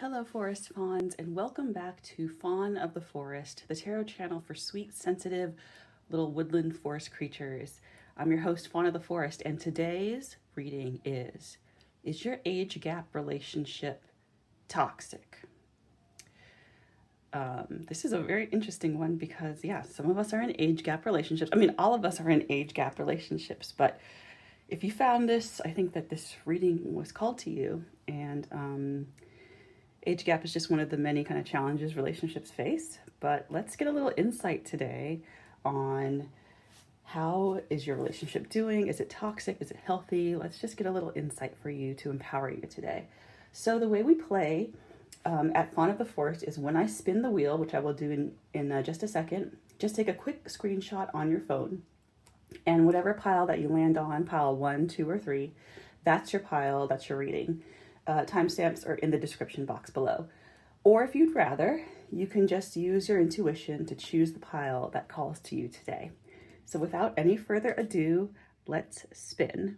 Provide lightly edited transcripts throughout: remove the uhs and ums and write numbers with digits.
Hello, forest fawns, and welcome back to Fawn of the Forest, the tarot channel for sweet, sensitive little woodland forest creatures. I'm your host, Fawn of the Forest, and today's reading is your age gap relationship toxic? This is a very interesting one because, yeah, some of us are in age gap relationships. I mean, all of us are in age gap relationships, but if you found this, I think that this reading was called to you, and age gap is just one of the many kind of challenges relationships face. But let's get a little insight today on how is your relationship doing? Is it toxic? Is it healthy? Let's just get a little insight for you to empower you today. So the way we play at Fawn of the Forest is when I spin the wheel, which I will do in just a second, just take a quick screenshot on your phone. And whatever pile that you land on, pile 1, 2, or 3, that's your pile, that's your reading. Timestamps are in the description box below. Or if you'd rather, you can just use your intuition to choose the pile that calls to you today. So without any further ado, let's spin.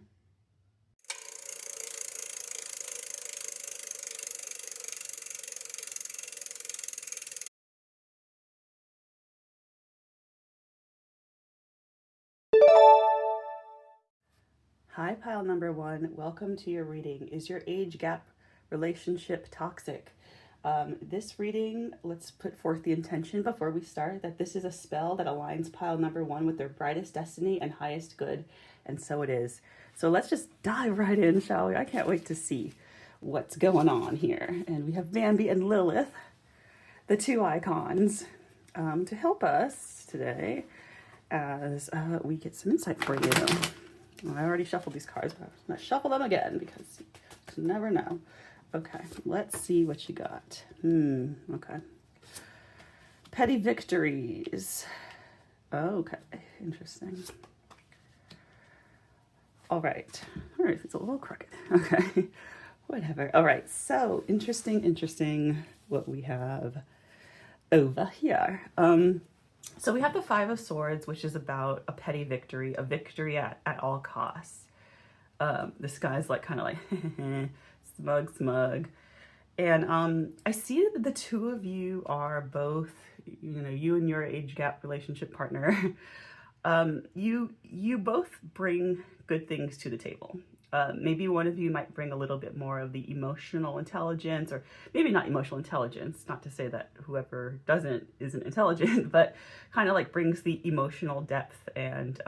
Hi, pile number 1. Welcome to your reading. Is your age gap relationship toxic? This reading, let's put forth the intention before we start that this is a spell that aligns pile number 1 with their brightest destiny and highest good, and so it is. So let's just dive right in, shall we? I can't wait to see what's going on here. And we have Bambi and Lilith, the two icons, to help us today as we get some insight for you. I already shuffled these cards, but I'm going to shuffle them again because you never know. Okay, let's see what you got. Okay. Petty victories. Okay, interesting. All right, it's a little crooked. Okay, whatever. All right, so interesting what we have over here. So we have the Five of Swords, which is about a petty victory, a victory at all costs. This guy's like kind of like smug. And I see that the two of you are both, you and your age gap relationship partner, you both bring good things to the table. Maybe one of you might bring a little bit more of the emotional intelligence, or maybe not emotional intelligence, not to say that whoever doesn't isn't intelligent, but kind of like brings the emotional depth and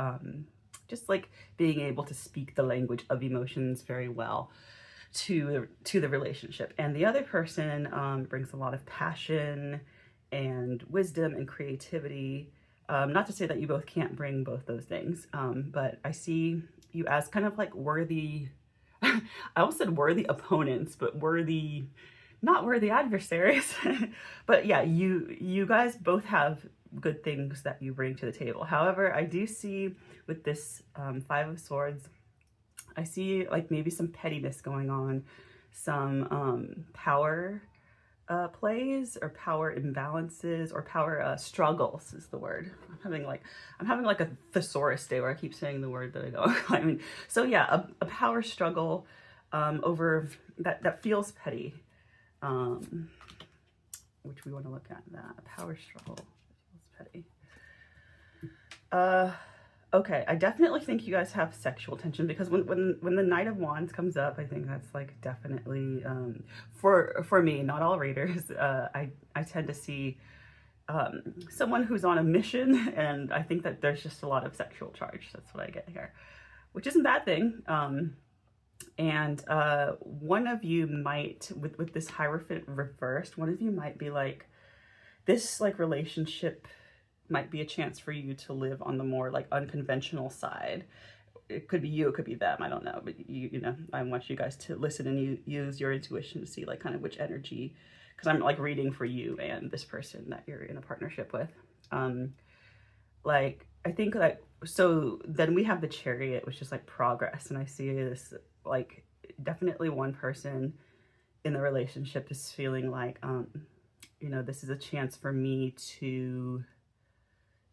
just like being able to speak the language of emotions very well to the relationship. And the other person brings a lot of passion and wisdom and creativity. Not to say that you both can't bring both those things, but I see you as kind of like worthy, I almost said worthy opponents, but not worthy adversaries. But yeah, you guys both have good things that you bring to the table. However, I do see with this Five of Swords, I see like maybe some pettiness going on, some power plays or power imbalances or power struggles is the word. I'm having like a thesaurus day where I keep saying the word that I don't. I mean, so yeah, a power struggle over that feels petty, which we want to look at. That a power struggle that feels petty. Okay, I definitely think you guys have sexual tension because when the Knight of Wands comes up, I think that's like definitely for me, not all readers. I tend to see someone who's on a mission, and I think that there's just a lot of sexual charge. That's what I get here, which isn't a bad thing. And one of you might, with this Hierophant reversed, one of you might be like, this like relationship might be a chance for you to live on the more like unconventional side. It could be you, it could be them, I don't know, but I want you guys to listen and use your intuition to see like kind of which energy, because I'm like reading for you and this person that you're in a partnership with. Like I think that, so then we have the Chariot, which is like progress, and I see this like definitely one person in the relationship is feeling like this is a chance for me to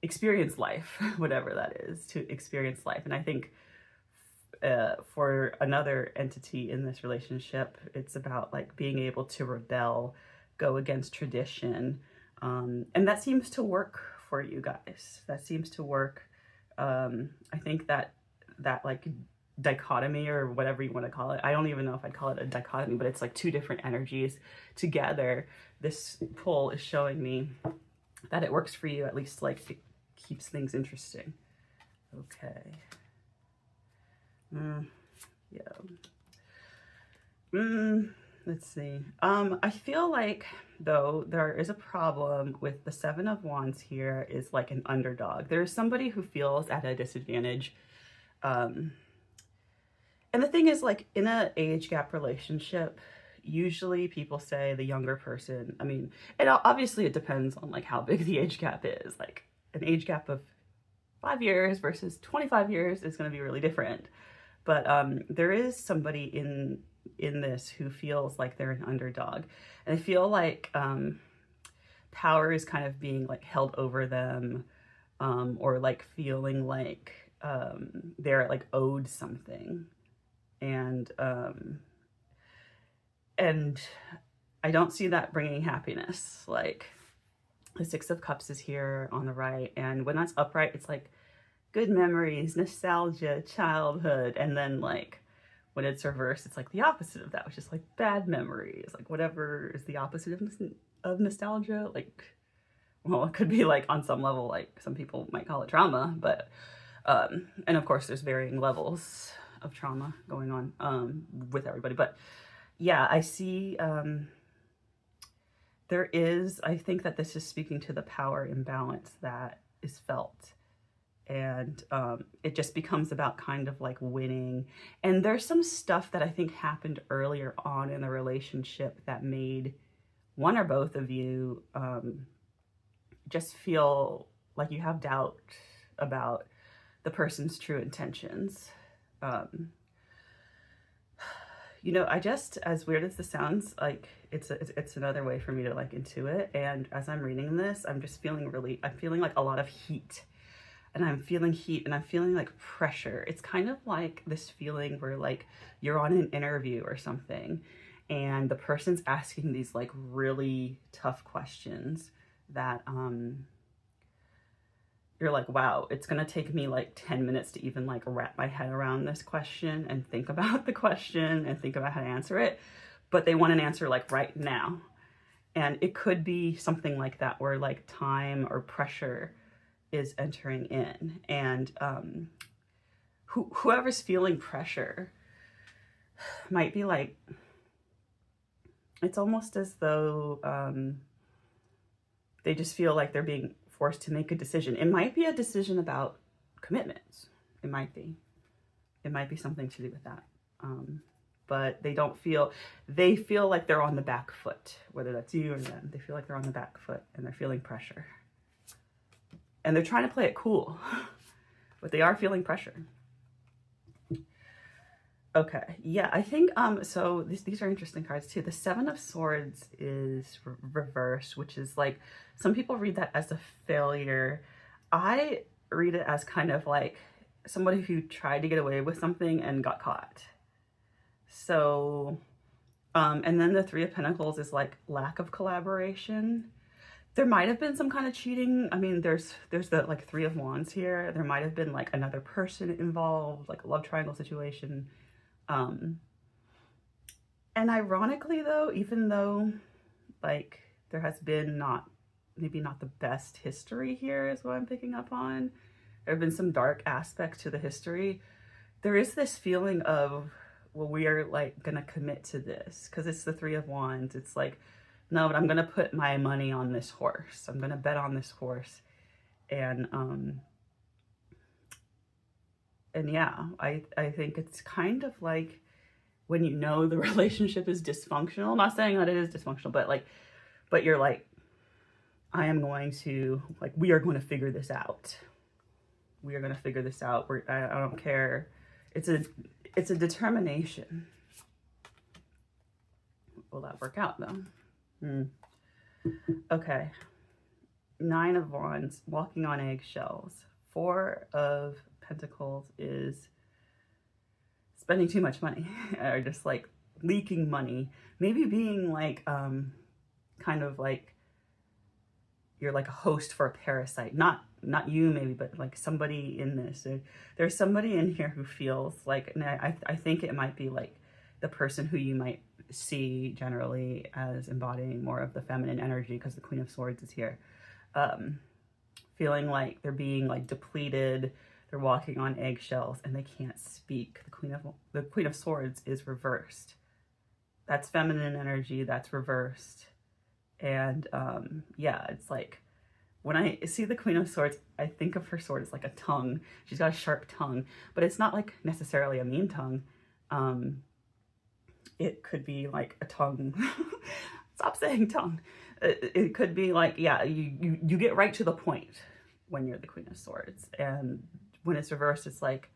experience life, whatever that is, to experience life. And I think for another entity in this relationship, it's about like being able to rebel, go against tradition. And that seems to work for you guys. That seems to work. I think that like dichotomy or whatever you want to call it, I don't even know if I'd call it a dichotomy, but it's like two different energies together. This pull is showing me that it works for you, at least like it keeps things interesting. Okay. Yeah. Let's see. I feel like though there is a problem with the Seven of Wands here is like an underdog. There's somebody who feels at a disadvantage. And the thing is, like, in an age gap relationship, usually people say the younger person, I mean, and obviously it depends on like how big the age gap is. Like an age gap of 5 years versus 25 years is going to be really different. But there is somebody in this who feels like they're an underdog. And I feel like power is kind of being like held over them, or like feeling like they're like owed something. And I don't see that bringing happiness. Like the Six of Cups is here on the right, and when that's upright, it's like good memories, nostalgia, childhood. And then like when it's reversed, it's like the opposite of that, which is like bad memories, like whatever is the opposite of nostalgia. Like, well, it could be like on some level, like some people might call it trauma, but and of course there's varying levels of trauma going on with everybody. But yeah, I see there is, I think that this is speaking to the power imbalance that is felt. And it just becomes about kind of like winning. And there's some stuff that I think happened earlier on in the relationship that made one or both of you just feel like you have doubt about the person's true intentions. You know, I just, as weird as this sounds, like it's another way for me to like intuit. And as I'm reading this, I'm just feeling I'm feeling like a lot of heat. And I'm feeling heat and I'm feeling like pressure. It's kind of like this feeling where like you're on an interview or something and the person's asking these like really tough questions that you're like, wow, it's gonna take me like 10 minutes to even like wrap my head around this question and think about the question and think about how to answer it. But they want an answer like right now. And it could be something like that where like time or pressure is entering in. And whoever's feeling pressure might be like, it's almost as though they just feel like they're being forced to make a decision. It might be a decision about commitments. It might be something to do with that. But they feel like they're on the back foot, whether that's you or them. They feel like they're on the back foot and they're feeling pressure. And they're trying to play it cool, but they are feeling pressure. Okay, yeah, I think, so these are interesting cards too. The Seven of Swords is reversed, which is like, some people read that as a failure. I read it as kind of like somebody who tried to get away with something and got caught. So, and then the Three of Pentacles is like lack of collaboration. There might have been some kind of cheating. I mean, there's the like Three of Wands here. There might have been like another person involved, like a love triangle situation. And ironically though, even though like there has been maybe not the best history here is what I'm picking up on. There have been some dark aspects to the history. There is this feeling of, well, we are like gonna commit to this because it's the Three of Wands. It's like, no, but I'm gonna put my money on this horse. I'm gonna bet on this horse. And yeah, I think it's kind of like when you know the relationship is dysfunctional. I'm not saying that it is dysfunctional, but you're like, I am going to, like, we are going to figure this out. We are going to figure this out. I don't care. It's a determination. Will that work out though? Okay. Nine of Wands, walking on eggshells. Four of Pentacles is spending too much money or just like leaking money, maybe being like kind of like you're like a host for a parasite, not you maybe, but like somebody in this. There's somebody in here who feels like, and I think it might be like the person who you might see generally as embodying more of the feminine energy, because the Queen of Swords is here, feeling like they're being like depleted, they're walking on eggshells and they can't speak. The Queen of Swords is reversed. That's feminine energy, that's reversed. And yeah, it's like when I see the Queen of Swords, I think of her sword as like a tongue. She's got a sharp tongue, but it's not like necessarily a mean tongue. It could be like a tongue. Stop saying tongue. It could be like, yeah, you get right to the point when you're the Queen of Swords. And when it's reversed, it's like,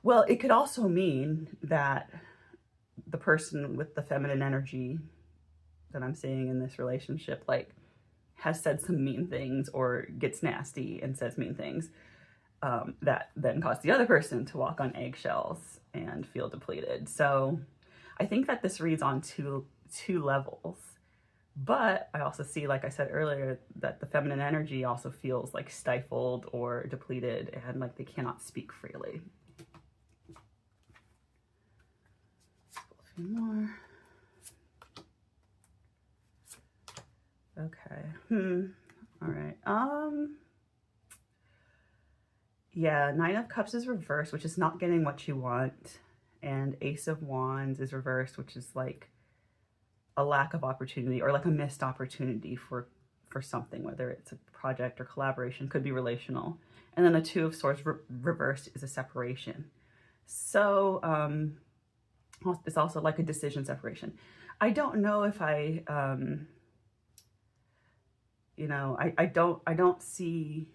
well, it could also mean that the person with the feminine energy that I'm seeing in this relationship, like, has said some mean things or gets nasty and says mean things, that then cause the other person to walk on eggshells and feel depleted. So I think that this reads on two levels. But I also see, like I said earlier, that the feminine energy also feels like stifled or depleted and like they cannot speak freely. A few more. Okay. All right. Yeah, Nine of Cups is reversed, which is not getting what you want. And Ace of Wands is reversed, which is like a lack of opportunity or like a missed opportunity for something, whether it's a project or collaboration, could be relational. And then the Two of Swords reversed is a separation. So it's also like a decision separation. I don't know if I I don't see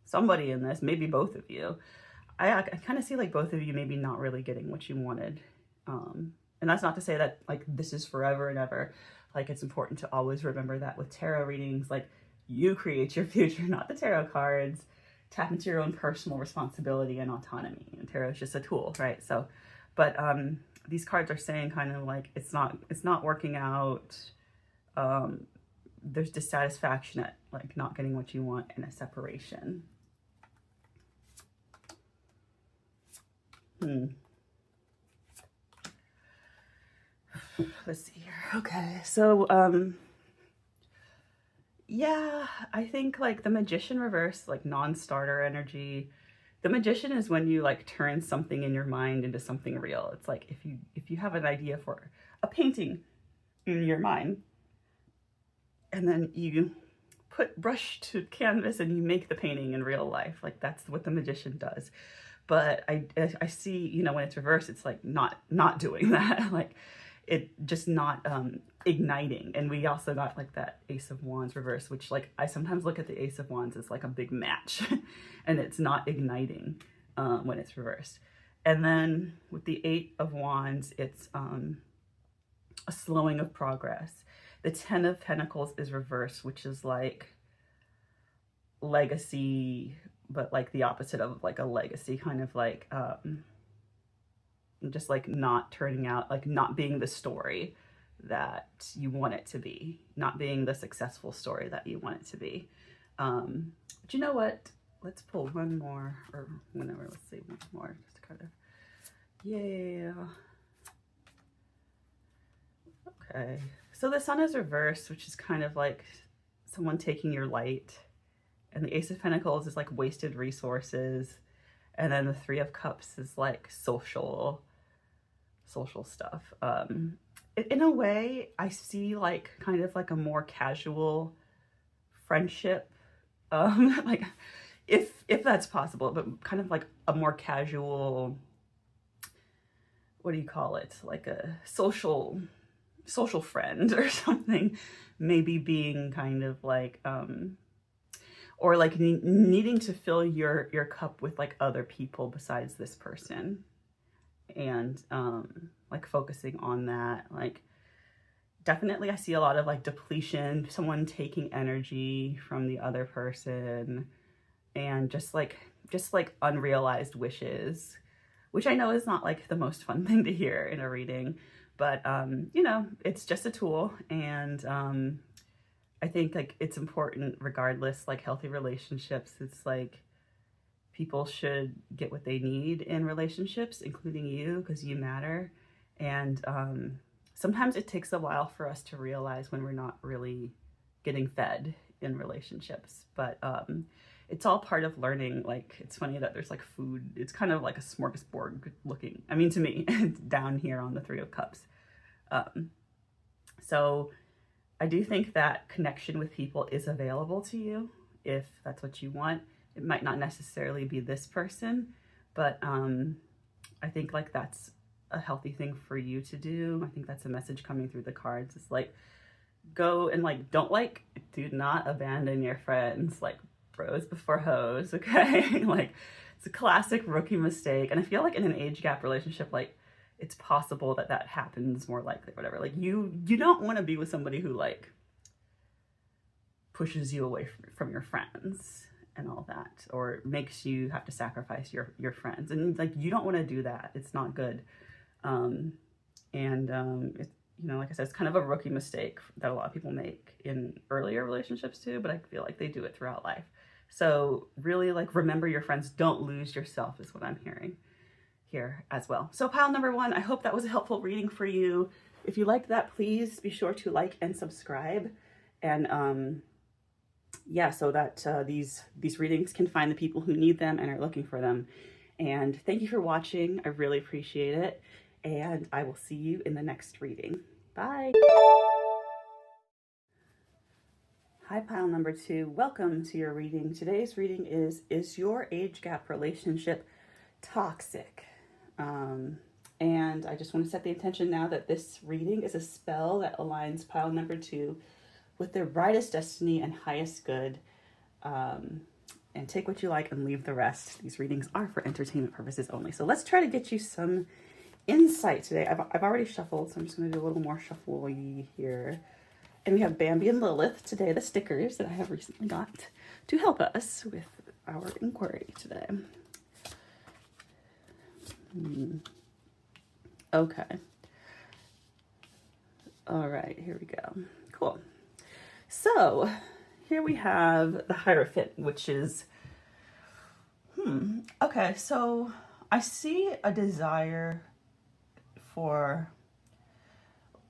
somebody in this, maybe both of you. I kind of see like both of you maybe not really getting what you wanted. And that's not to say that like this is forever and ever. Like, it's important to always remember that with tarot readings, like, you create your future, not the tarot cards. Tap into your own personal responsibility and autonomy. And tarot is just a tool, right? So, but these cards are saying kind of like it's not working out. There's dissatisfaction at like not getting what you want and a separation. Let's see here. Okay, so yeah, I think like the Magician reverse, like non-starter energy. The Magician is when you like turn something in your mind into something real. It's like if you have an idea for a painting in your mind, and then you put brush to canvas and you make the painting in real life. Like, that's what the Magician does. But I see, you know, when it's reversed, it's like not doing that. Like, it just not igniting. And we also got like that Ace of Wands reverse, which like I sometimes look at the Ace of Wands as like a big match and it's not igniting when it's reversed. And then with the Eight of Wands, it's a slowing of progress. The Ten of Pentacles is reversed, which is like legacy, but like the opposite of like a legacy, kind of like just like not turning out, like not being the story that you want it to be, not being the successful story that you want it to be. But you know what? Let's pull one more, or whenever, let's see, one more, just to kind of, yeah. Okay, so the Sun is reversed, which is kind of like someone taking your light. And the Ace of Pentacles is like wasted resources. And then the Three of Cups is like social stuff. In a way, I see like kind of like a more casual friendship, like if that's possible, but kind of like a more casual, what do you call it? Like a social friend or something, maybe being kind of like, or like needing to fill your cup with like other people besides this person. And like focusing on that, like definitely I see a lot of like depletion, someone taking energy from the other person, and just like unrealized wishes, which I know is not like the most fun thing to hear in a reading, but you know, it's just a tool. And I think like it's important regardless, like healthy relationships, it's like people should get what they need in relationships, including you, because you matter. And sometimes it takes a while for us to realize when we're not really getting fed in relationships, but it's all part of learning. Like, it's funny that there's like food, it's kind of like a smorgasbord looking, I mean, to me, down here on the Three of Cups. So I do think that connection with people is available to you if that's what you want. It might not necessarily be this person, but I think like that's a healthy thing for you to do. I think that's a message coming through the cards. It's like, go and like, do not abandon your friends, like bros before hoes, okay? Like, it's a classic rookie mistake. And I feel like in an age gap relationship, like, it's possible that that happens more likely, whatever. Like, you don't want to be with somebody who like pushes you away from your friends and all that, or makes you have to sacrifice your friends. And like, you don't want to do that. It's not good. It's, you know, like I said, it's kind of a rookie mistake that a lot of people make in earlier relationships too, but I feel like they do it throughout life. So really, like, remember your friends, don't lose yourself is what I'm hearing here as well. So pile number one, I hope that was a helpful reading for you. If you liked that, please be sure to like and subscribe. And yeah, so that these readings can find the people who need them and are looking for them. And thank you for watching. I really appreciate it. And I will see you in the next reading. Bye. Hi, pile number two. Welcome to your reading. Today's reading is your age gap relationship toxic? And I just want to set the intention now that this reading is a spell that aligns pile number two with their brightest destiny and highest good. And take what you like and leave the rest. These readings are for entertainment purposes only. So let's try to get you some insight today. I've already shuffled, so I'm just going to do a little more shuffle-y here. And we have Bambi and Lilith today, the stickers that I have recently got to help us with our inquiry today. Okay. All right, here we go. Cool. So here we have the Hierophant, which is, okay, so I see a desire for,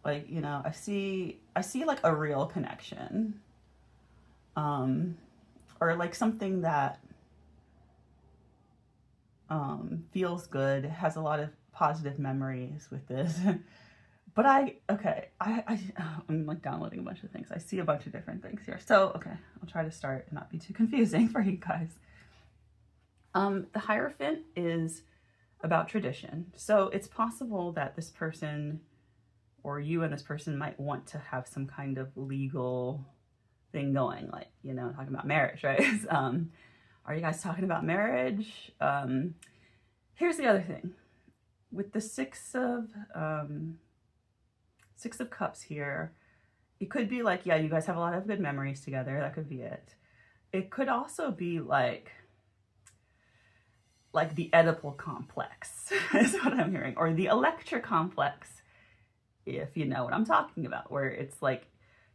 like, you know, I see like a real connection, or like something that feels good, has a lot of positive memories with this. But I'm like downloading a bunch of things. I see a bunch of different things here. So, okay, I'll try to start and not be too confusing for you guys. The Hierophant is about tradition. So it's possible that this person, or you and this person, might want to have some kind of legal thing going, like, you know, talking about marriage, right? Are you guys talking about marriage? Here's the other thing. With the Six of Cups here, it could be like, yeah, you guys have a lot of good memories together. That could be it. It could also be like the Oedipal complex is what I'm hearing, or the Electra complex, if you know what I'm talking about, where it's like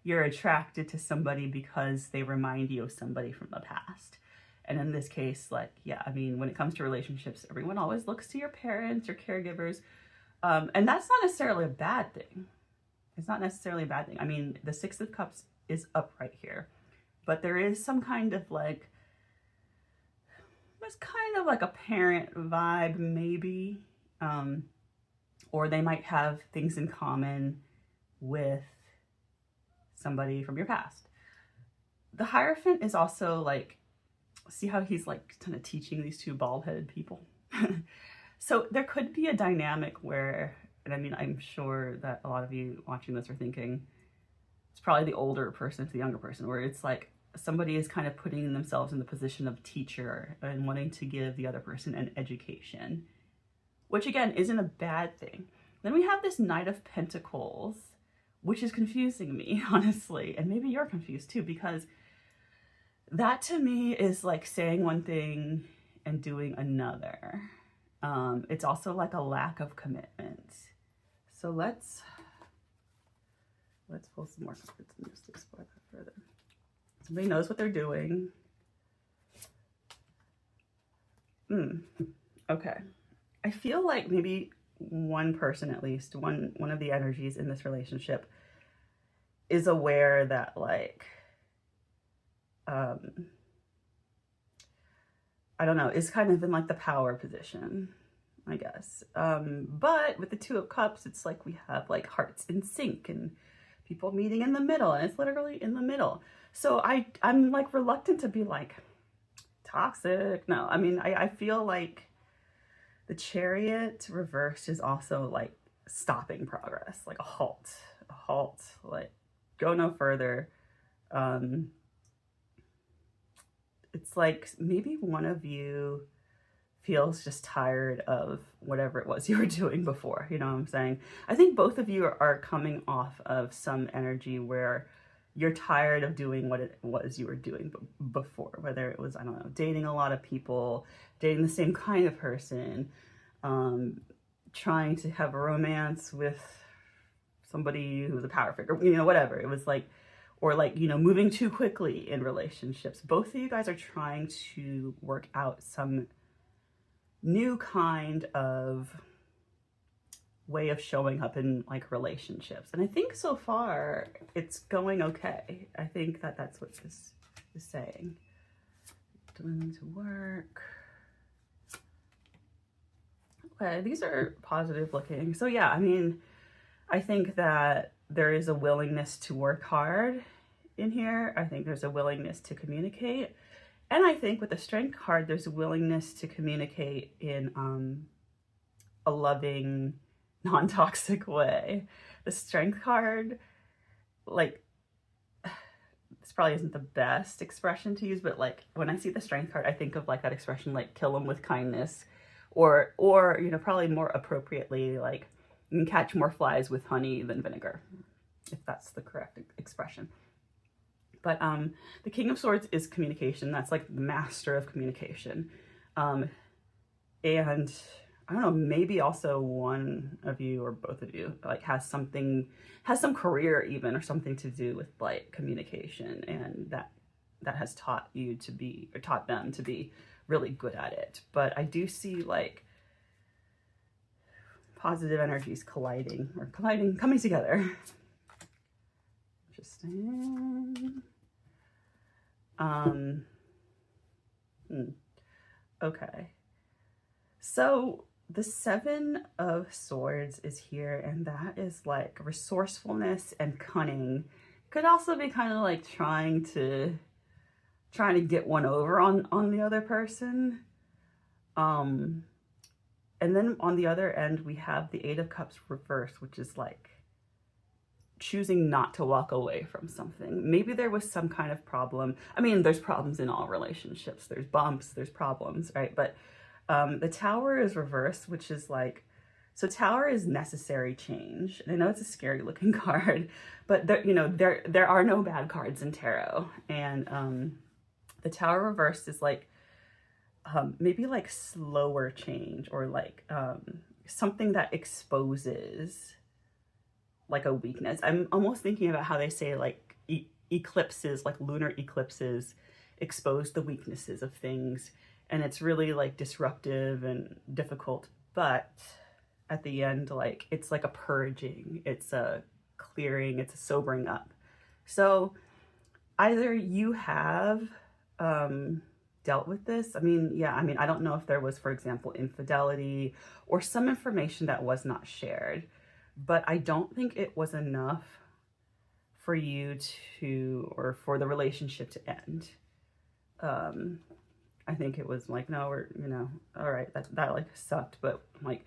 you're attracted to somebody because they remind you of somebody from the past. And in this case, like, yeah, I mean, when it comes to relationships, everyone always looks to your parents or caregivers. And that's not necessarily a bad thing. It's not necessarily a bad thing. I mean, the Six of Cups is upright here, but there is some kind of like, there's kind of like a parent vibe maybe, or they might have things in common with somebody from your past. The Hierophant is also like, see how he's like kind of teaching these two bald-headed people. So there could be a dynamic where, and I mean, I'm sure that a lot of you watching this are thinking, it's probably the older person to the younger person, where it's like somebody is kind of putting themselves in the position of teacher and wanting to give the other person an education, which again, isn't a bad thing. Then we have this Knight of Pentacles, which is confusing me, honestly, and maybe you're confused too, because that to me is like saying one thing and doing another. It's also like a lack of commitment. So let's pull some more cards and just explore that further. Somebody knows what they're doing. Okay. I feel like maybe one person, at least one of the energies in this relationship, is aware that, like, I don't know, is kind of in like the power position, I guess. But with the Two of Cups, it's like we have like hearts in sync and people meeting in the middle, and it's literally in the middle. So I'm like reluctant to be like toxic. No, I mean, I feel like the Chariot reversed is also like stopping progress, like a halt, like go no further. It's like maybe one of you feels just tired of whatever it was you were doing before. You know what I'm saying? I think both of you are coming off of some energy where you're tired of doing what it was you were doing before, whether it was, I don't know, dating a lot of people, dating the same kind of person, trying to have a romance with somebody who's a power figure, you know, whatever. It was like, or like, you know, moving too quickly in relationships. Both of you guys are trying to work out some new kind of way of showing up in like relationships. And I think so far it's going okay. I think that that's what this is saying. Doing to work. Okay, these are positive looking. So yeah, I mean, I think that there is a willingness to work hard in here. I think there's a willingness to communicate. And I think with the Strength card, there's a willingness to communicate in a loving, non-toxic way. The Strength card, like, this probably isn't the best expression to use, but like when I see the Strength card, I think of like that expression, like kill them with kindness, or you know, probably more appropriately, like you can catch more flies with honey than vinegar, if that's the correct expression. But the King of Swords is communication. That's like the master of communication. And I don't know, maybe also one of you or both of you like has some career even, or something to do with like communication, and that has taught you to be, or taught them to be really good at it. But I do see like positive energies colliding, coming together. Interesting. Okay. So the Seven of Swords is here, and that is like resourcefulness and cunning. Could also be kind of like trying to get one over on the other person. And then on the other end, we have the Eight of Cups reversed, which is like choosing not to walk away from something. Maybe there was some kind of problem. I mean, there's problems in all relationships. There's bumps, there's problems, right? But the Tower is reversed, which is like, so Tower is necessary change. And I know it's a scary looking card, but there are no bad cards in tarot. And the Tower reversed is like, maybe like slower change, or like something that exposes like a weakness. I'm almost thinking about how they say like eclipses, like lunar eclipses, expose the weaknesses of things, and it's really like disruptive and difficult, but at the end, like it's like a purging, it's a clearing, it's a sobering up. So either you have dealt with this. I mean, I don't know if there was, for example, infidelity or some information that was not shared, but I don't think it was enough for you to, or for the relationship to end. I think it was like, no, we're, all right, that like sucked, but like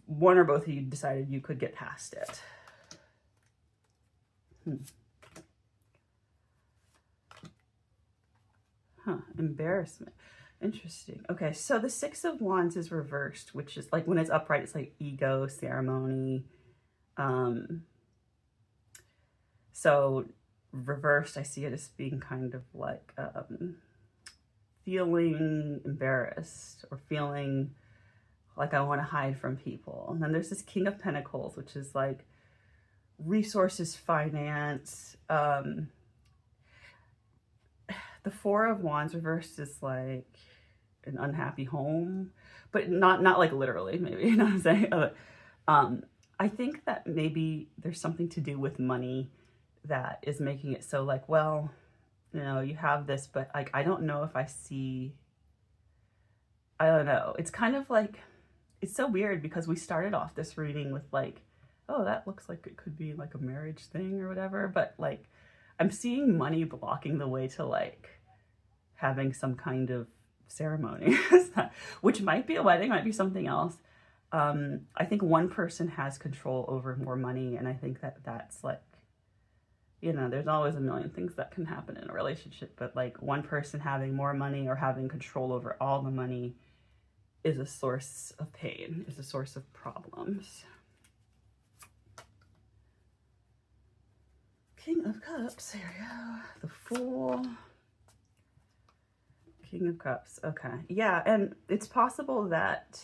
one or both of you decided you could get past it. Embarrassment. Interesting. Okay, so the Six of Wands is reversed, which is like when it's upright, it's like ego, ceremony. So reversed, I see it as being kind of like feeling embarrassed, or feeling like I want to hide from people. And then there's this King of Pentacles, which is like resources, finance. The Four of Wands reversed is like an unhappy home, but not like literally, maybe, you know what I'm saying? I think that maybe there's something to do with money that is making it so like, well, you know, you have this, but like, I don't know if I see, I don't know. It's kind of like, it's so weird because we started off this reading with like, oh, that looks like it could be like a marriage thing or whatever. But like, I'm seeing money blocking the way to like having some kind of ceremony, which might be a wedding, might be something else. I think one person has control over more money. And I think that that's like, you know, there's always a million things that can happen in a relationship, but like one person having more money or having control over all the money is a source of pain, is a source of problems. King of Cups, there we go. The Fool. King of Cups, okay. Yeah, and it's possible that,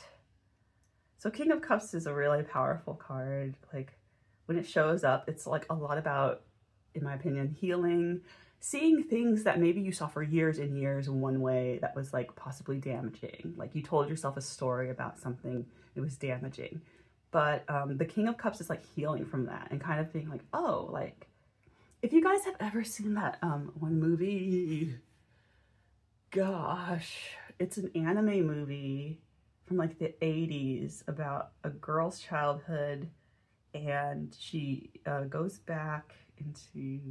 so King of Cups is a really powerful card. Like when it shows up, it's like a lot about, in my opinion, healing, seeing things that maybe you saw for years and years in one way that was like possibly damaging. Like you told yourself a story about something that was damaging. But the King of Cups is like healing from that and kind of being like, oh, like, if you guys have ever seen that one movie, gosh, it's an anime movie from like the 80s about a girl's childhood, and she goes back into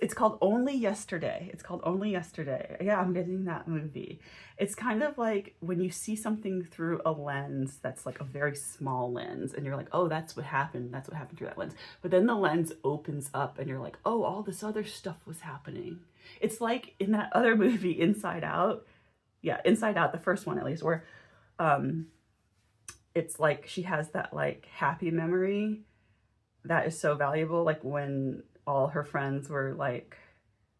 it's called Only Yesterday. It's called Only Yesterday. Yeah, I'm getting that movie. It's kind of like when you see something through a lens that's like a very small lens, and you're like, oh, that's what happened. That's what happened through that lens. But then the lens opens up and you're like, oh, all this other stuff was happening. It's like in that other movie, Inside Out. Yeah, Inside Out, the first one at least, where it's like she has that like happy memory that is so valuable. Like when all her friends were like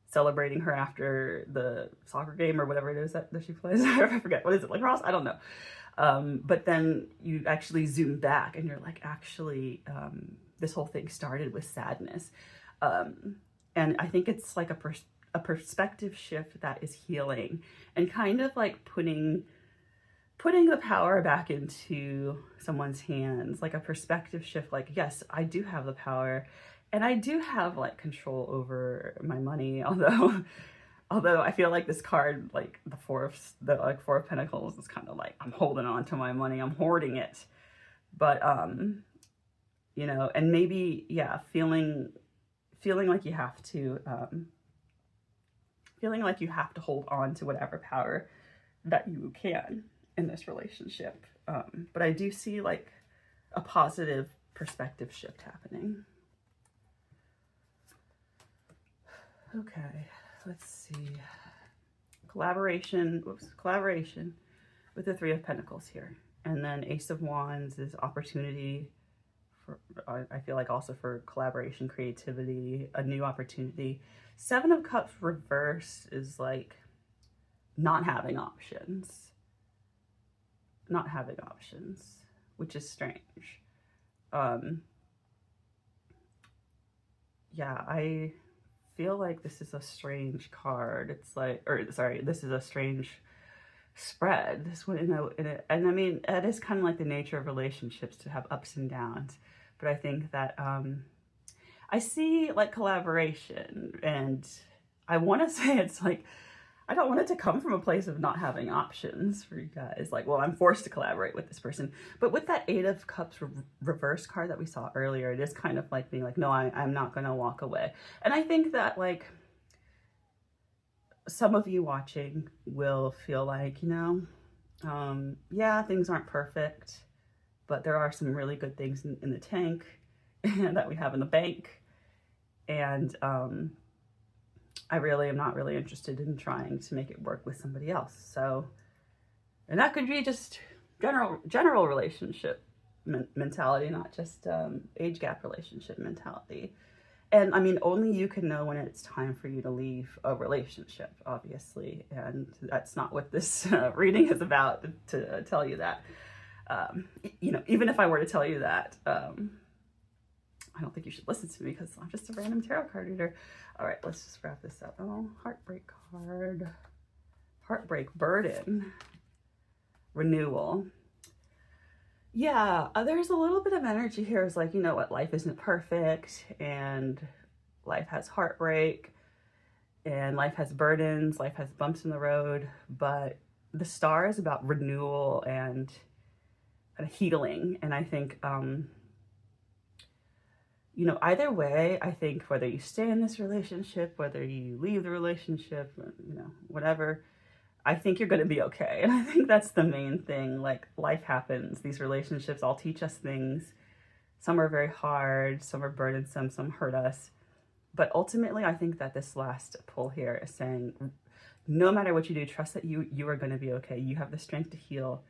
celebrating her after the soccer game or whatever it is that she plays. I forget. What is it, lacrosse? I don't know. But then you actually zoom back and you're like, actually, this whole thing started with sadness. And I think it's like a perspective shift that is healing and kind of like putting the power back into someone's hands, like a perspective shift. Like, yes, I do have the power. And I do have like control over my money, although I feel like this card, like the Four of Pentacles, is kind of like I'm holding on to my money, I'm hoarding it. But you know, and maybe feeling like you have to hold on to whatever power that you can in this relationship. But I do see like a positive perspective shift happening. Okay, let's see. Collaboration with the Three of Pentacles here. And then Ace of Wands is opportunity for, I feel like also for collaboration, creativity, a new opportunity. Seven of Cups reverse is like not having options, which is strange. Yeah, I feel like this is a strange card. It's like, this is a strange spread. This one, and I mean, it is kind of like the nature of relationships to have ups and downs. But I think that I see like collaboration, and I want to say it's like, I don't want it to come from a place of not having options for you guys. Like, well, I'm forced to collaborate with this person. But with that Eight of Cups reverse card that we saw earlier, it is kind of like being like, no, I'm not going to walk away. And I think that like some of you watching will feel like, you know, yeah, things aren't perfect, but there are some really good things in the tank that we have in the bank. And I really am not really interested in trying to make it work with somebody else. So, and that could be just general relationship mentality, not just age gap relationship mentality. And I mean, only you can know when it's time for you to leave a relationship, obviously. And that's not what this reading is about, to tell you that. You know, even if I were to tell you that, I don't think you should listen to me because I'm just a random tarot card reader. All right, let's just wrap this up. Oh, heartbreak card. Heartbreak, burden, renewal. Yeah, there's a little bit of energy here. It's like, you know what, life isn't perfect and life has heartbreak and life has burdens, life has bumps in the road, but the star is about renewal and healing. And I think, you know, either way, I think whether you stay in this relationship, whether you leave the relationship, you know, whatever, I think you're going to be okay. And I think that's the main thing. Like, life happens. These relationships all teach us things. Some are very hard, some are burdensome, some hurt us. But ultimately, I think that this last pull here is saying, no matter what you do, trust that you are going to be okay. You have the strength to heal,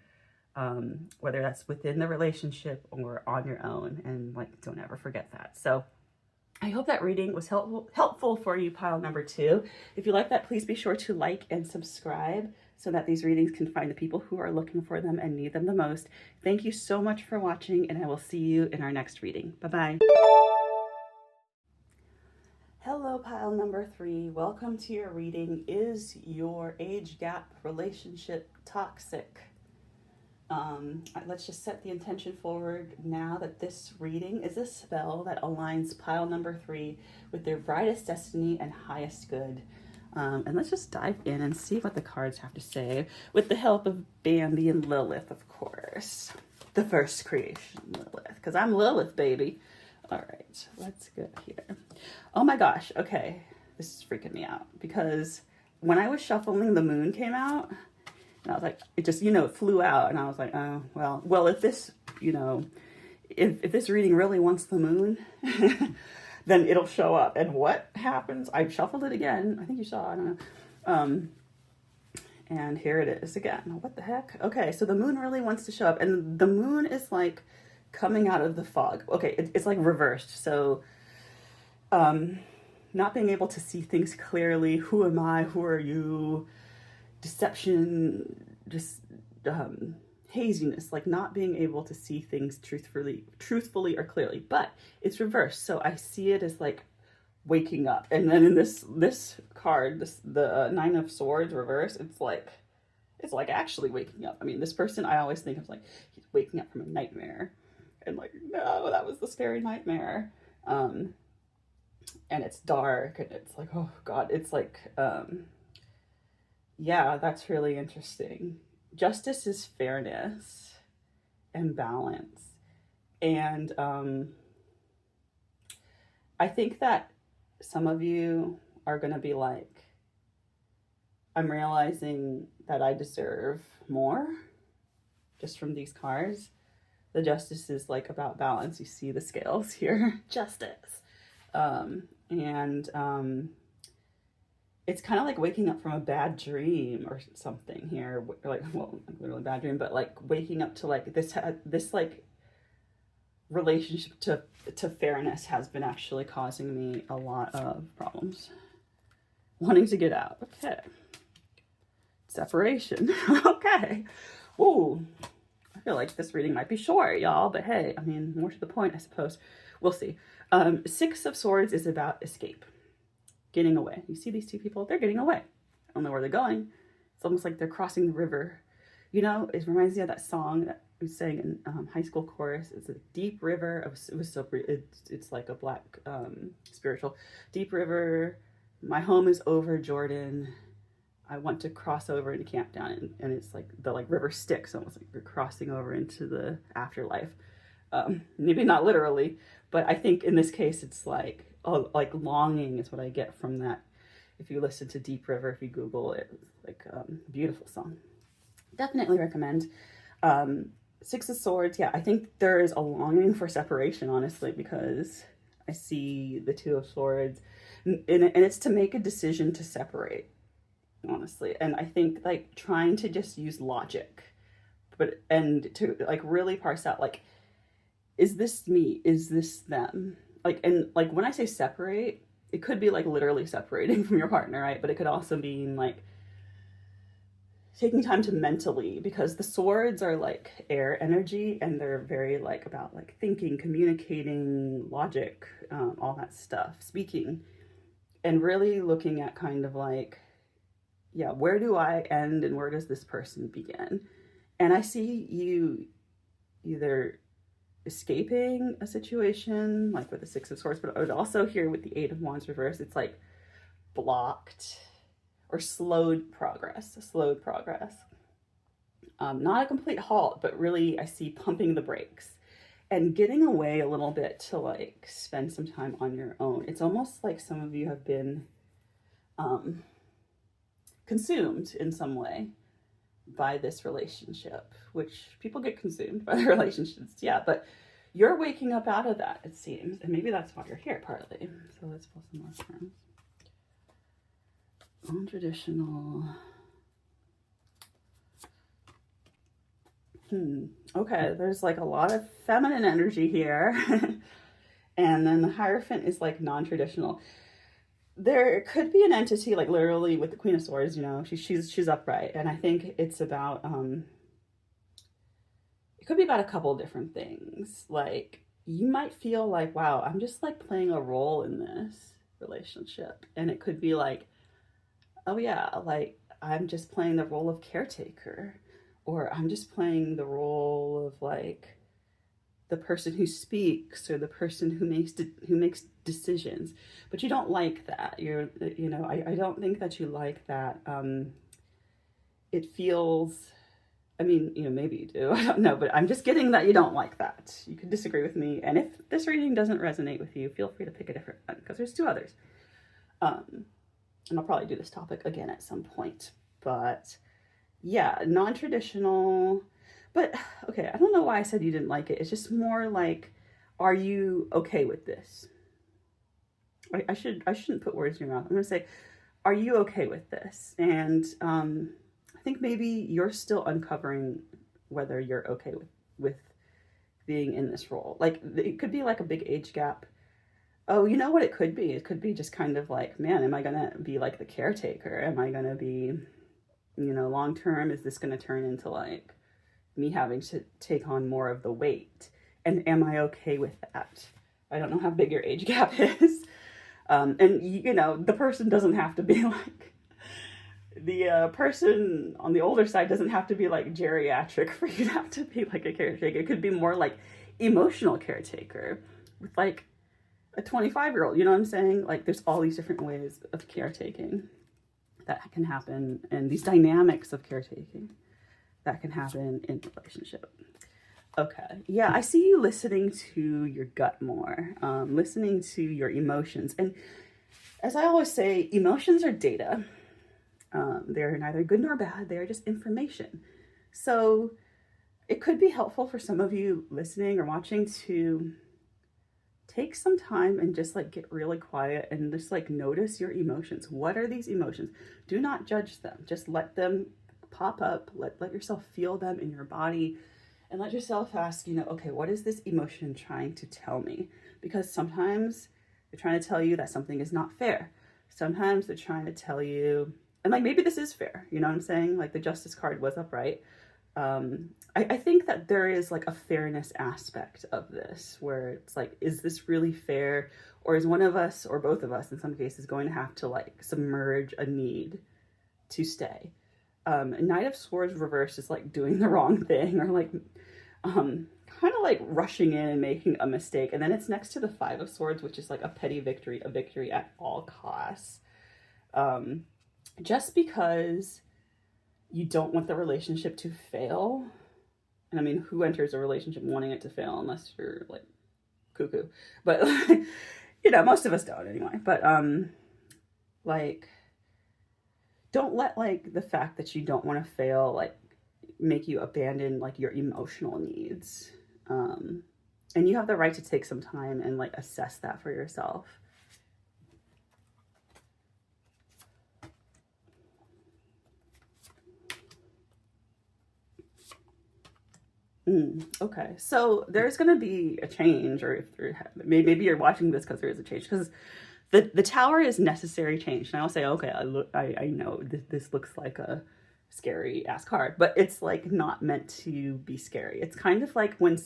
whether that's within the relationship or on your own. And like, don't ever forget that. So I hope that reading was helpful for you, pile number 2. If you like that, please be sure to like and subscribe so that these readings can find the people who are looking for them and need them the most. Thank you so much for watching, and I will see you in our next reading. Bye-bye. Hello, pile number 3. Welcome to your reading. Is your age gap relationship toxic? Let's just set the intention forward now that this reading is a spell that aligns pile number 3 with their brightest destiny and highest good. And let's just dive in and see what the cards have to say with the help of Bambi and Lilith, of course. The first creation, Lilith, because I'm Lilith, baby. All right, let's go here. Oh my gosh, okay. This is freaking me out because when I was shuffling, the moon came out. And I was like, it just, you know, it flew out. And I was like, oh, well, if this, you know, if this reading really wants the moon, then it'll show up. And what happens? I shuffled it again. I think you saw, I don't know. And here it is again. What the heck? Okay, so the moon really wants to show up. And the moon is like coming out of the fog. Okay, it's like reversed. So not being able to see things clearly. Who am I? Who are you? Deception, just haziness, like not being able to see things truthfully or clearly. But it's reversed, so I see it as like waking up. And then in this card, the 9 of Swords reverse, it's like actually waking up. I mean, this person, I always think of like he's waking up from a nightmare, and like, no, that was the scary nightmare. And it's dark, and it's like, oh God, it's like yeah, that's really interesting. Justice is fairness and balance. And I think that some of you are going to be like, I'm realizing that I deserve more just from these cards. The Justice is like about balance. You see the scales here. Justice. It's kind of like waking up from a bad dream or something here. Like, well, literally bad dream, but like waking up to like this like relationship to fairness has been actually causing me a lot of problems. Wanting to get out. Okay. Separation. Okay. Ooh. I feel like this reading might be short, y'all, but hey, I mean, more to the point, I suppose. We'll see. 6 of Swords is about escape. Getting away. You see these two people? They're getting away. I don't know where they're going. It's almost like they're crossing the river. You know, it reminds me of that song that we sang in high school chorus. It's a deep river. It was so it's like a black spiritual. Deep river, my home is over Jordan. I want to cross over into camp down, and it's like the river Styx, almost like you're crossing over into the afterlife. Maybe not literally, but I think in this case it's like, oh, like longing is what I get from that. If you listen to Deep River, if you Google it, it's like beautiful song. Definitely recommend. 6 of Swords, yeah, I think there is a longing for separation, honestly, because I see the 2 of Swords, and it's to make a decision to separate, honestly. And I think like trying to just use logic, and to like really parse out, like, is this me? Is this them? like, and like when I say separate, it could be like literally separating from your partner, right? But it could also mean like taking time to mentally, because the swords are like air energy and they're very like about like thinking, communicating, logic, all that stuff, speaking, and really looking at kind of like, yeah, where do I end and where does this person begin? And I see you either escaping a situation like with the Six of Swords, but I would also here with the Eight of Wands reverse, it's like blocked or slowed progress, not a complete halt, but really I see pumping the brakes and getting away a little bit to like spend some time on your own. It's almost like some of you have been consumed in some way by this relationship, which people get consumed by the relationships, yeah, but you're waking up out of that, it seems, and maybe that's why you're here partly. So let's pull some more terms. Non-traditional. Okay, there's like a lot of feminine energy here. And then the Hierophant is like non-traditional. There could be an entity like literally with the Queen of Swords, you know, she's upright. And I think it's about, it could be about a couple different things. Like you might feel like, wow, I'm just like playing a role in this relationship. And it could be like, oh yeah, like I'm just playing the role of caretaker, or I'm just playing the role of like the person who speaks or the person who makes decisions. But you don't like that. I don't think that you like that. It feels, I mean, maybe you do, I don't know, but I'm just getting that you don't like that. You can disagree with me. And if this reading doesn't resonate with you, feel free to pick a different one, because there's two others. And I'll probably do this topic again at some point, but yeah, non-traditional, but okay, I don't know why I said you didn't like it. It's just more like, are you okay with this? I shouldn't put words in your mouth. I'm gonna say, are you okay with this? And I think maybe you're still uncovering whether you're okay with being in this role. Like it could be like a big age gap. Oh, you know what it could be? It could be just kind of like, man, am I going to be like the caretaker? Am I going to be, long term, is this going to turn into like me having to take on more of the weight? And am I okay with that? I don't know how big your age gap is. And, the person doesn't have to be like, the person on the older side doesn't have to be like geriatric for you to have to be like a caretaker. It could be more like emotional caretaker with like a 25-year-old, you know what I'm saying? Like there's all these different ways of caretaking that can happen, and these dynamics of caretaking that can happen in a relationship. Okay, yeah, I see you listening to your gut more, listening to your emotions. And as I always say, emotions are data. They're neither good nor bad, they are just information. So it could be helpful for some of you listening or watching to take some time and just like get really quiet and just like notice your emotions. What are these emotions? Do not judge them. Just let them pop up. Let yourself feel them in your body, and let yourself ask, okay, what is this emotion trying to tell me? Because sometimes they're trying to tell you that something is not fair. Sometimes they're trying to tell you, and like maybe this is fair, you know what I'm saying? Like the Justice card was upright. I think that there is like a fairness aspect of this where it's like, is this really fair? Or is one of us or both of us in some cases going to have to like submerge a need to stay? Knight of Swords reversed is like doing the wrong thing, or like kind of like rushing in and making a mistake. And then it's next to the Five of Swords, which is like a petty victory, a victory at all costs. Just because you don't want the relationship to fail. And I mean, who enters a relationship wanting it to fail unless you're like cuckoo? But most of us don't anyway. But like, don't let like the fact that you don't want to fail like make you abandon like your emotional needs. And you have the right to take some time and like assess that for yourself. Okay, so there's going to be a change, or if there, maybe you're watching this because there is a change, because the tower is necessary change. And I'll say, okay, I know this looks like a scary ass card, but it's like not meant to be scary. It's kind of like when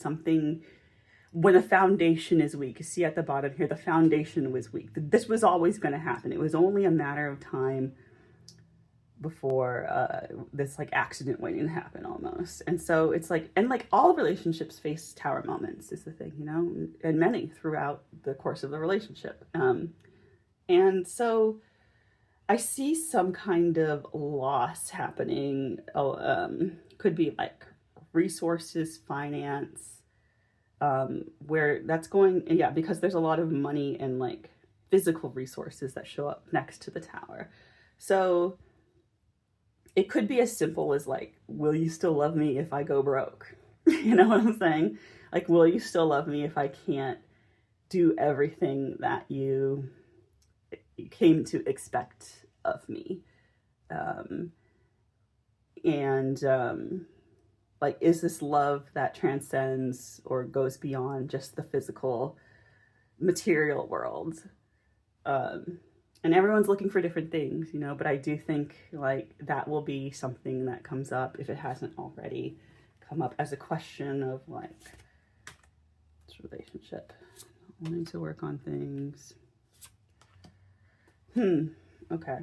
a foundation is weak. You see at the bottom here, the foundation was weak. This was always going to happen. It was only a matter of time before this like accident waiting to happen almost. And so it's like, and like all relationships face tower moments is the thing, you know, and many throughout the course of the relationship. And so I see some kind of loss happening. Could be like resources, finance, where that's going, yeah, because there's a lot of money and like physical resources that show up next to the tower. So it could be as simple as like, will you still love me if I go broke? You know what I'm saying? Like, will you still love me if I can't do everything that you came to expect of me? Like, is this love that transcends or goes beyond just the physical material world? And everyone's looking for different things, you know, but I do think like that will be something that comes up, if it hasn't already come up, as a question of like this relationship, wanting to work on things. Okay.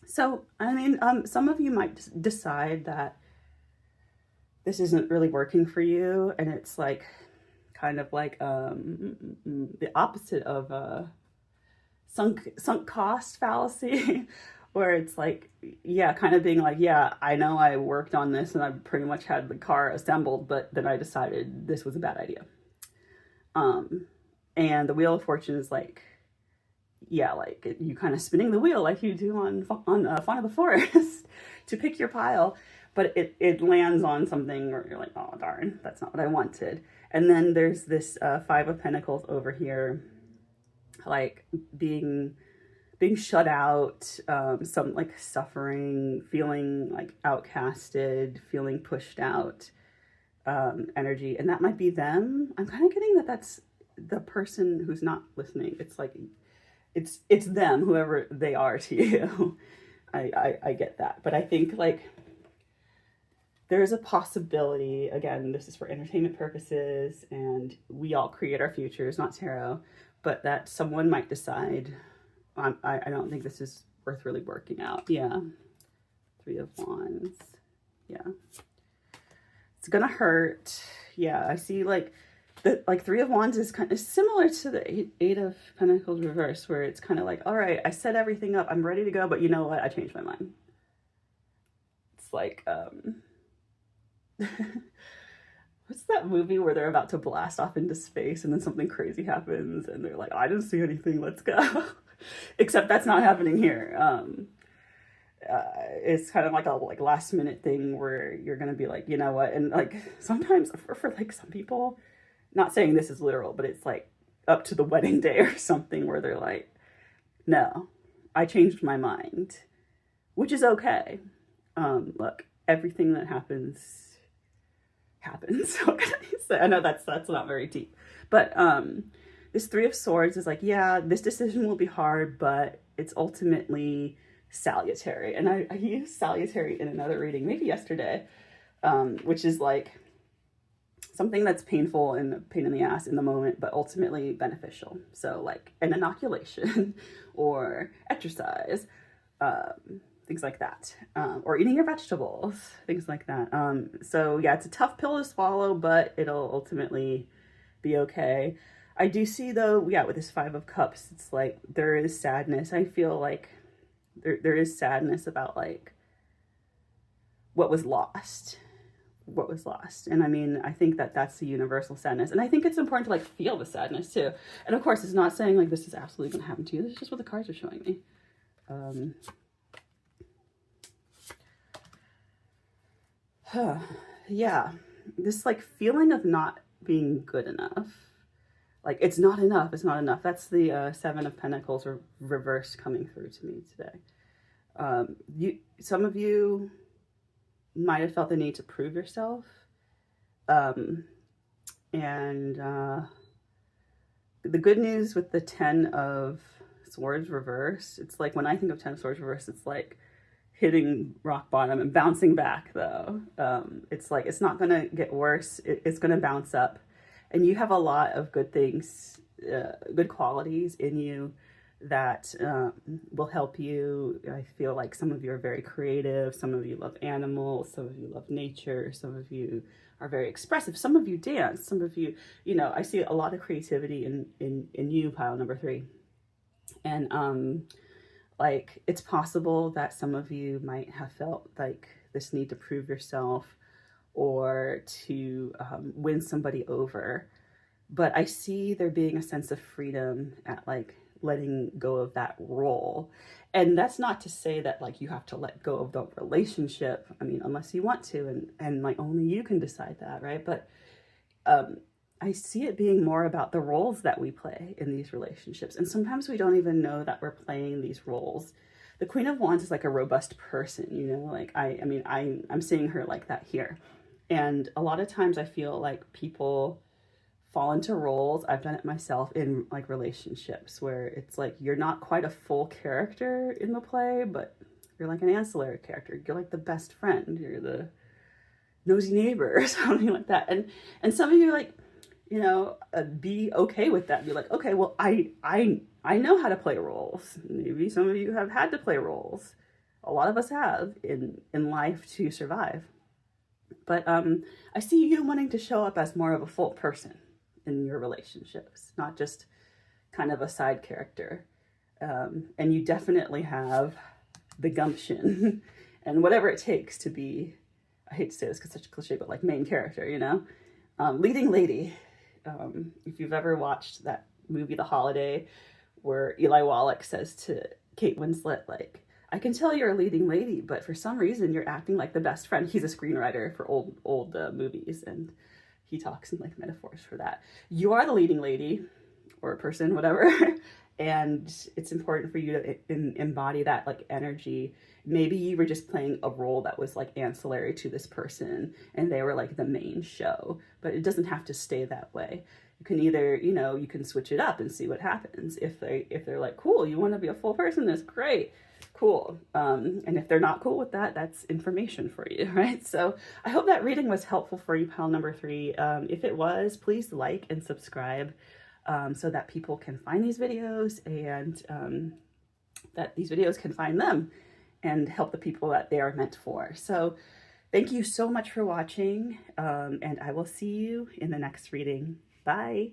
So, I mean, some of you might decide that this isn't really working for you, and it's like kind of like the opposite of sunk cost fallacy, where it's like, yeah, kind of being like, yeah, I know I worked on this and I pretty much had the car assembled, but then I decided this was a bad idea. And the Wheel of Fortune is like, yeah, like you kind of spinning the wheel like you do on Fawn of the Forest to pick your pile, but it lands on something where you're like, oh darn, that's not what I wanted. And then there's this Five of Pentacles over here, like being shut out, some like suffering, feeling like outcasted, feeling pushed out, energy. And that might be them. I'm kind of getting that that's the person who's not listening. It's like it's them, whoever they are to you. I get that, but I think like there's a possibility, again, this is for entertainment purposes and we all create our futures, not tarot, but that someone might decide, I don't think this is worth really working out. Yeah. Three of Wands. Yeah. It's gonna hurt. Yeah, I see like the Three of Wands is kind of similar to the Eight of Pentacles reverse, where it's kind of like, all right, I set everything up, I'm ready to go, but you know what? I changed my mind. It's like, what's that movie where they're about to blast off into space and then something crazy happens and they're like, I didn't see anything, let's go. Except that's not happening here. It's kind of like a last minute thing where you're gonna be like, you know what? And like sometimes for like some people, not saying this is literal, but it's like up to the wedding day or something where they're like, no, I changed my mind, which is okay. Look, everything that happens. What can I say? I know that's not very deep, but this Three of Swords is like, yeah, this decision will be hard, but it's ultimately salutary. And I used salutary in another reading, maybe yesterday, which is like something that's painful and a pain in the ass in the moment, but ultimately beneficial. So like an inoculation or exercise, things like that, or eating your vegetables, things like that. So yeah, it's a tough pill to swallow, but it'll ultimately be okay. I do see though, yeah, with this Five of Cups, it's like there is sadness. I feel like there is sadness about like what was lost. And I mean, I think that that's the universal sadness. And I think it's important to like feel the sadness too. And of course, it's not saying like this is absolutely going to happen to you. This is just what the cards are showing me. Yeah, this like feeling of not being good enough. Like it's not enough. That's the Seven of Pentacles reverse coming through to me today. Some of you might have felt the need to prove yourself. And the good news with the 10 of Swords reverse, it's like when I think of 10 of Swords reverse, it's like hitting rock bottom and bouncing back though. It's like, it's not gonna get worse, it's gonna bounce up. And you have a lot of good things, good qualities in you that will help you. I feel like some of you are very creative, some of you love animals, some of you love nature, some of you are very expressive, some of you dance, some of you, you know, I see a lot of creativity in you, pile number 3. And like, it's possible that some of you might have felt like this need to prove yourself or to win somebody over. But I see there being a sense of freedom at like letting go of that role. And that's not to say that like you have to let go of the relationship. I mean, unless you want to, and like only you can decide that, right? But I see it being more about the roles that we play in these relationships. And sometimes we don't even know that we're playing these roles. The Queen of Wands is like a robust person, you know, like I'm seeing her like that here. And a lot of times I feel like people fall into roles. I've done it myself in like relationships where it's like you're not quite a full character in the play, but you're like an ancillary character. You're like the best friend. You're the nosy neighbor or something like that. And some of you like, you know, be okay with that. Be like, okay, well, I know how to play roles. Maybe some of you have had to play roles. A lot of us have in life to survive. But I see you wanting to show up as more of a full person in your relationships, not just kind of a side character. And you definitely have the gumption and whatever it takes to be, I hate to say this because it's such a cliche, but like main character, you know? Leading lady. If you've ever watched that movie, The Holiday, where Eli Wallach says to Kate Winslet, like, I can tell you're a leading lady, but for some reason you're acting like the best friend. He's a screenwriter for old movies, and he talks in like metaphors for that. You are the leading lady, or a person, whatever, and it's important for you to embody that like energy. Maybe you were just playing a role that was like ancillary to this person, and they were like the main show, but it doesn't have to stay that way. You can either, you know, you can switch it up and see what happens. If they're like, cool, you want to be a full person, that's great. Cool. And if they're not cool with that, that's information for you, right? So I hope that reading was helpful for you, pile number 3. If it was, please like and subscribe so that people can find these videos and that these videos can find them and help the people that they are meant for. So thank you so much for watching, and I will see you in the next reading. Bye.